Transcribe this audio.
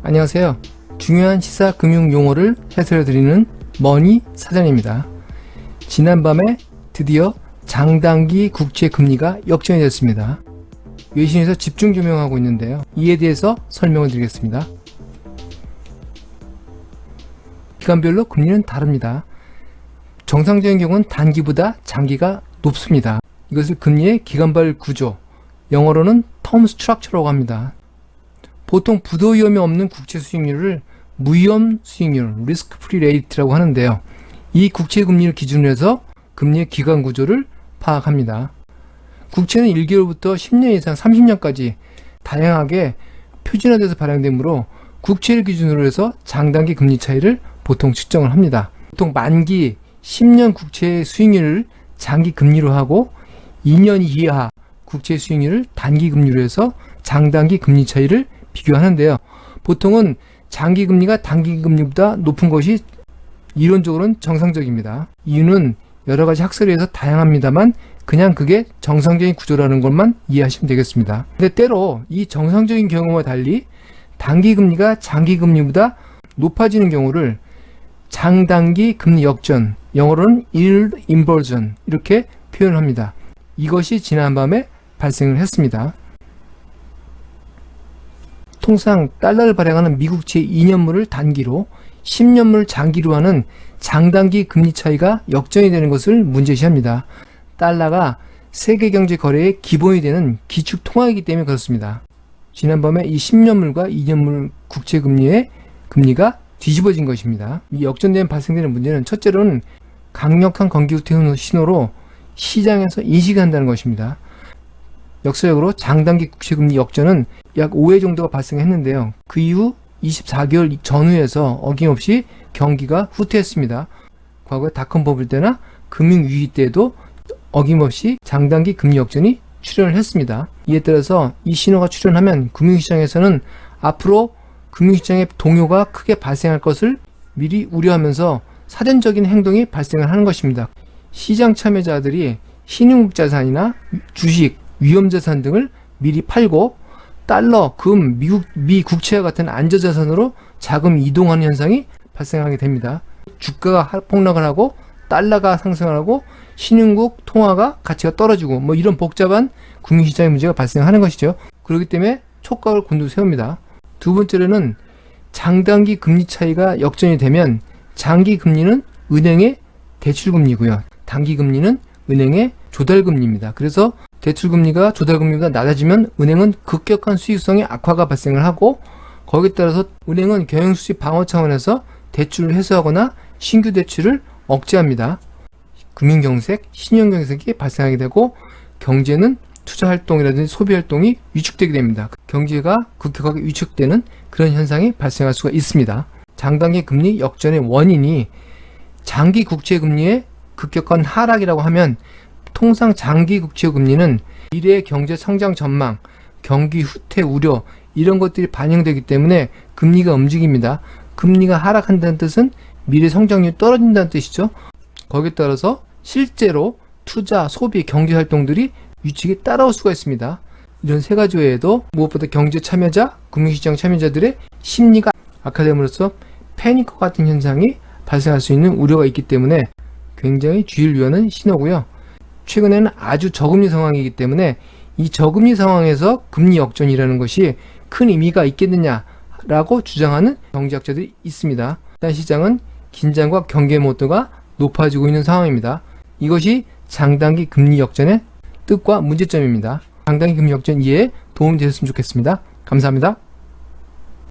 안녕하세요. 중요한 시사 금융 용어를 해설해드리는 머니 사전입니다. 지난밤에 드디어 장단기 국채 금리가 역전이 됐습니다. 외신에서 집중 조명하고 있는데요. 이에 대해서 설명을 드리겠습니다. 기간별로 금리는 다릅니다. 정상적인 경우는 단기보다 장기가 높습니다. 이것을 금리의 기간별 구조, 영어로는 텀 스트럭처라고 합니다. 보통 부도 위험이 없는 국채 수익률을 무위험 수익률, 리스크 프리 레이트라고 하는데요. 이 국채 금리를 기준으로 해서 금리의 기간 구조를 파악합니다. 국채는 1개월부터 10년 이상 30년까지 다양하게 표준화돼서 발행되므로 국채를 기준으로 해서 장단기 금리 차이를 보통 측정을 합니다. 보통 만기 10년 국채 수익률을 장기 금리로 하고 2년 이하 국채 수익률을 단기 금리로 해서 장단기 금리 차이를 비교하는데요. 보통은 장기 금리가 단기 금리보다 높은 것이 이론적으로는 정상적입니다. 이유는 여러 가지 학설에 의해서 다양합니다만 그냥 그게 정상적인 구조라는 것만 이해하시면 되겠습니다. 근데 때로 이 정상적인 경우와 달리 단기 금리가 장기 금리보다 높아지는 경우를 장단기 금리 역전, 영어로는 yield inversion 이렇게 표현합니다. 이것이 지난밤에 발생을 했습니다. 통상 달러를 발행하는 미국채 2년물을 단기로 10년물 장기로 하는 장단기 금리 차이가 역전이 되는 것을 문제시합니다. 달러가 세계 경제 거래의 기본이 되는 기축 통화이기 때문에 그렇습니다. 지난밤에 이 10년물과 2년물 국채 금리의 금리가 뒤집어진 것입니다. 이 역전되면 발생되는 문제는 첫째로는 강력한 경기 신호로 시장에서 인식한다는 것입니다. 역사적으로 장단기 국채금리 역전은 약 5회 정도가 발생했는데요. 그 이후 24개월 전후에서 어김없이 경기가 후퇴했습니다. 과거에 닷컴 버블 때나 금융위기 때도 어김없이 장단기 금리 역전이 출현을 했습니다. 이에 따라서 이 신호가 출현하면 금융시장에서는 앞으로 금융시장의 동요가 크게 발생할 것을 미리 우려하면서 사전적인 행동이 발생을 하는 것입니다. 시장 참여자들이 신용자산이나 주식, 위험자산 등을 미리 팔고 달러, 금, 미 국채와 같은 안전자산으로 자금 이동하는 현상이 발생하게 됩니다. 주가가 폭락을 하고 달러가 상승을 하고 신흥국 통화가 가치가 떨어지고 뭐 이런 복잡한 금융시장의 문제가 발생하는 것이죠. 그렇기 때문에 촉각을 곤두세웁니다. 두 번째로는 장단기 금리 차이가 역전이 되면 장기 금리는 은행의 대출금리고요. 단기 금리는 은행의 조달금리입니다. 그래서 대출금리가 조달금리보다 낮아지면 은행은 급격한 수익성의 악화가 발생을 하고 거기에 따라서 은행은 경영수지 방어 차원에서 대출을 해소하거나 신규 대출을 억제합니다. 금융경색, 신용경색이 발생하게 되고 경제는 투자활동이라든지 소비활동이 위축되게 됩니다. 경제가 급격하게 위축되는 그런 현상이 발생할 수가 있습니다. 장단기 금리 역전의 원인이 장기 국채 금리의 급격한 하락이라고 하면 통상 장기 국채 금리는 미래의 경제 성장 전망, 경기 후퇴 우려 이런 것들이 반영되기 때문에 금리가 움직입니다. 금리가 하락한다는 뜻은 미래 성장률이 떨어진다는 뜻이죠. 거기에 따라서 실제로 투자, 소비, 경제 활동들이 위축이 따라올 수가 있습니다. 이런 세 가지 외에도 무엇보다 경제 참여자, 금융시장 참여자들의 심리가 악화됨으로써 패닉과 같은 현상이 발생할 수 있는 우려가 있기 때문에 굉장히 주의를 요하는 신호고요. 최근에는 아주 저금리 상황이기 때문에 이 저금리 상황에서 금리 역전이라는 것이 큰 의미가 있겠느냐라고 주장하는 경제학자들이 있습니다. 일단 시장은 긴장과 경계 모드가 높아지고 있는 상황입니다. 이것이 장단기 금리 역전의 뜻과 문제점입니다. 장단기 금리 역전 이해에 도움이 되셨으면 좋겠습니다. 감사합니다.